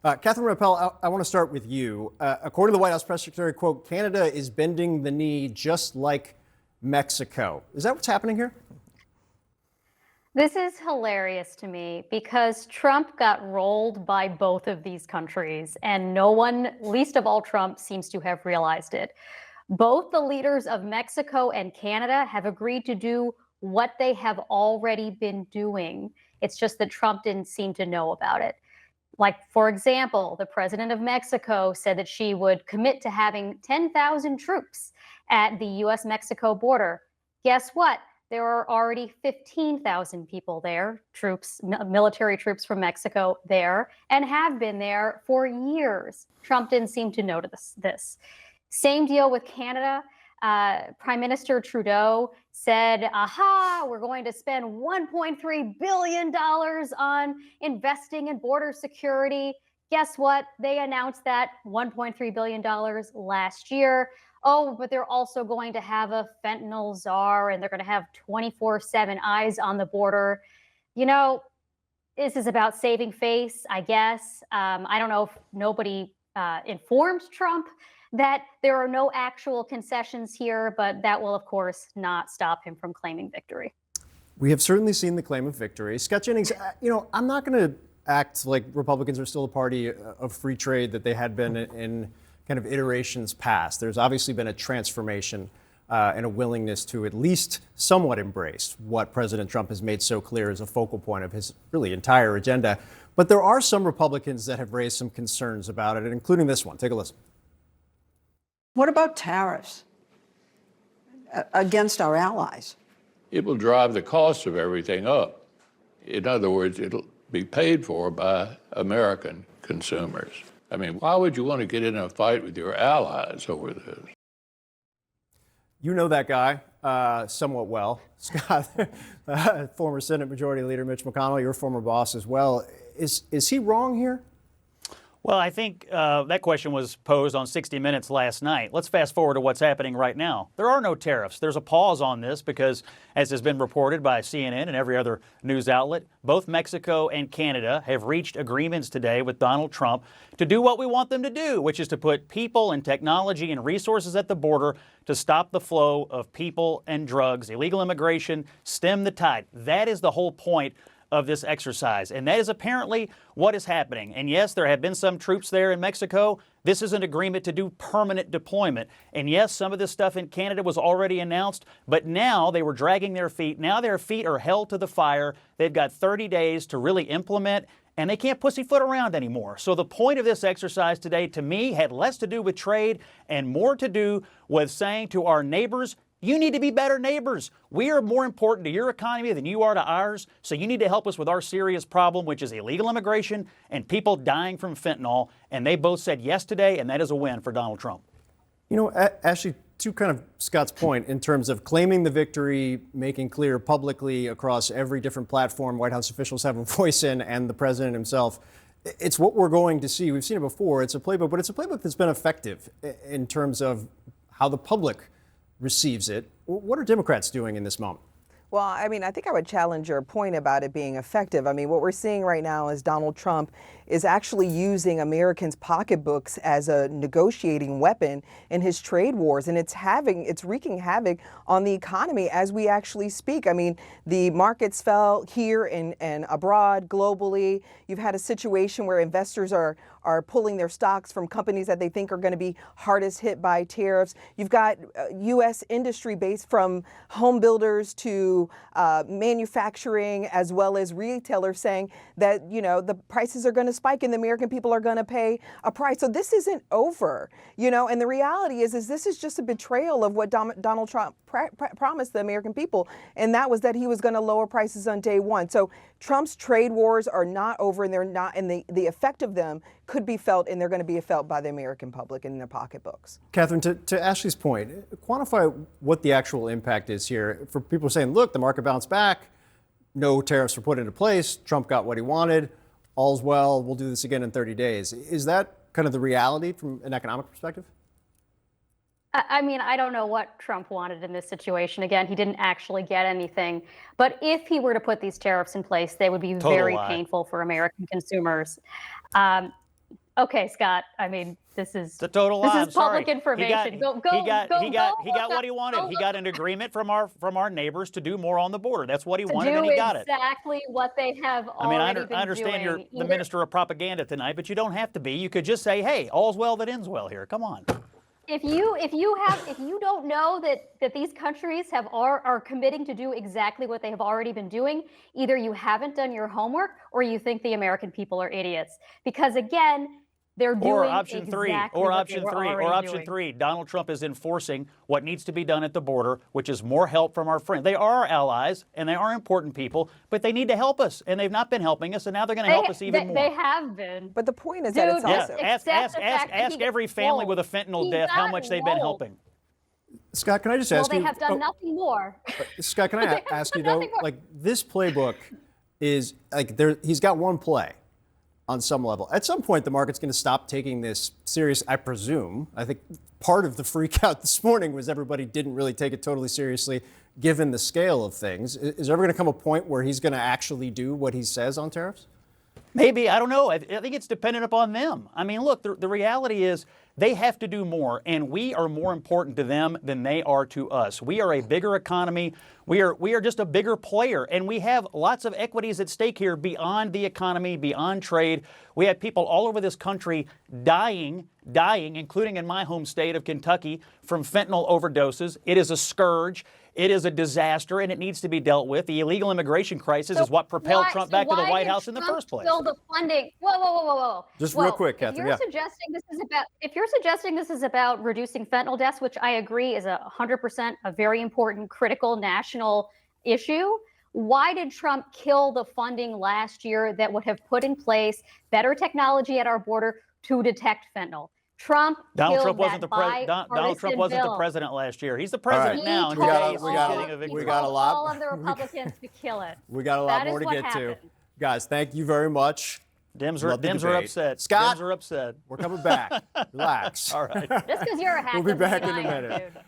Catherine Rappel, I want to start with you. According to the White House press secretary, quote, Canada is bending the knee just like Mexico. Is that what's happening here? This is hilarious to me because Trump got rolled by both of these countries, and no one, least of all Trump, seems to have realized it. Both the leaders of Mexico and Canada have agreed to do what they have already been doing. It's just that Trump didn't seem to know about it. Like, for example, the president of Mexico said that she would commit to having 10,000 troops at the US Mexico border. Guess what? There are already 15,000 people there, troops, military troops from Mexico there, and have been there for years. Trump didn't seem to notice this. Same deal with Canada. Prime Minister Trudeau said, aha, we're going to spend $1.3 billion on investing in border security. Guess what? They announced that $1.3 billion last year. Oh, but they're also going to have a fentanyl czar, and they're going to have 24/7 eyes on the border. You know, this is about saving face, I guess. I don't know if nobody informed Trump that there are no actual concessions here, but that will, of course, not stop him from claiming victory. We have certainly seen the claim of victory. Scott Jennings, I'm not going to act like Republicans are still a party of free trade that they had been in kind of iterations past. There's obviously been a transformation and a willingness to at least somewhat embrace what President Trump has made so clear as a focal point of his really entire agenda. But there are some Republicans that have raised some concerns about it, including this one. Take a listen. What about tariffs against our allies? It will drive the cost of everything up. In other words, it'll be paid for by American consumers. I mean, why would you want to get in a fight with your allies over this? You know that guy somewhat well, Scott. Former Senate Majority Leader Mitch McConnell, your former boss as well. Is he wrong here? Well, I think that question was posed on 60 Minutes last night. Let's fast forward to what's happening right now. There are no tariffs. There's a pause on this because, as has been reported by CNN and every other news outlet, both Mexico and Canada have reached agreements today with Donald Trump to do what we want them to do, which is to put people and technology and resources at the border to stop the flow of people and drugs, illegal immigration, stem the tide. That is the whole point of this exercise. And that is apparently what is happening. And yes, there have been some troops there in Mexico. This is an agreement to do permanent deployment. And yes, some of this stuff in Canada was already announced, but now they were dragging their feet. Now their feet are held to the fire. They've got 30 days to really implement, and they can't pussyfoot around anymore. So the point of this exercise today, to me, had less to do with trade and more to do with saying to our neighbors, you need to be better neighbors. We are more important to your economy than you are to ours, so you need to help us with our serious problem, which is illegal immigration and people dying from fentanyl. And they both said yes today, and that is a win for Donald Trump. You know, Ashley, to kind of Scott's point in terms of claiming the victory, making clear publicly across every different platform White House officials have a voice in, and the president himself, it's what we're going to see. We've seen it before. It's a playbook, but it's a playbook that's been effective in terms of how the public receives it. What are Democrats doing in this moment? Well, I mean, I think I would challenge your point about it being effective. I mean, what we're seeing right now is Donald Trump is actually using Americans' pocketbooks as a negotiating weapon in his trade wars, and it's wreaking havoc on the economy as we actually speak. I mean, the markets fell here and abroad, globally. You've had a situation where investors are pulling their stocks from companies that they think are going to be hardest hit by tariffs. You've got U.S. industry base from home builders to manufacturing as well as retailers saying that, you know, the prices are going to spike and the American people are going to pay a price. So this isn't over, you know, and the reality is this is just a betrayal of what Donald Trump promised the American people, and that was that he was going to lower prices on day one. So Trump's trade wars are not over, and they're not, and the effect of them could be felt, and they're going to be felt by the American public in their pocketbooks. Catherine, to Ashley's point, quantify what the actual impact is here for people saying, look, the market bounced back, no tariffs were put into place, Trump got what he wanted, all's well, we'll do this again in 30 days. Is that kind of the reality from an economic perspective? I mean, I don't know what Trump wanted in this situation. Again, he didn't actually get anything. But if he were to put these tariffs in place, they would be very painful for American consumers. Okay, Scott. I mean, this is It's a total lie. this I'm is sorry. public information. He Go got look what he up- wanted. go He look got an agreement from our neighbors to do more on the border. That's what he to wanted, do and he got it. exactly what they have I mean, already been I understand you're doing. the minister of propaganda tonight, but you don't have to be. You could just say, "Hey, all's well that ends well." Here, come on. If you don't know that these countries are committing to do exactly what they have already been doing, either you haven't done your homework or you think the American people are idiots. Because again, they're doing Or option three, exactly or what option they were three, or already option doing. three. Donald Trump is enforcing what needs to be done at the border, which is more help from our friends. They are our allies, and they are important people, but they need to help us, and they've not been helping us, and now they're going to help us even more. They have been. But the point is that it's Dude, Yeah, also Accept the fact that ask he every got family rolled. with a fentanyl He death how got much they've been rolled. helping. Scott, can I just Well, ask they you? have done nothing more. Scott, can I have ask you done though? nothing more. Like this playbook is like he's got one play on some level. At some point, the market's going to stop taking this serious. I presume. I think part of the freak out this morning was everybody didn't really take it totally seriously, given the scale of things. Is there ever going to come a point where he's going to actually do what he says on tariffs? Maybe, I don't know. I think it's dependent upon them. I mean, look, the reality is they have to do more, and we are more important to them than they are to us. We are a bigger economy. We are just a bigger player, and we have lots of equities at stake here beyond the economy, beyond trade. We have people all over this country dying, including in my home state of Kentucky, from fentanyl overdoses. It is a scourge. It is a disaster, and it needs to be dealt with. The illegal immigration crisis is what propelled Trump back to the White House in the first place. Still the funding. Whoa. Just real quick, Catherine, If you're yeah. suggesting this is about reducing fentanyl deaths, which I agree is 100% a very important, critical national issue, why did Trump kill the funding last year that would have put in place better technology at our border to detect fentanyl? Donald Trump wasn't the president last year. He's the president now. And We got- today he's we got- getting a victory. we got a lot- all of the Republicans to kill it. We got a lot That more is to what get to. happened. Guys, thank you very much. Dems Love the are debate. upset. Scott? Dems are upset. We're coming back. Relax. All right. Just because you're a hack We'll be doesn't back mean in a I am, minute. dude.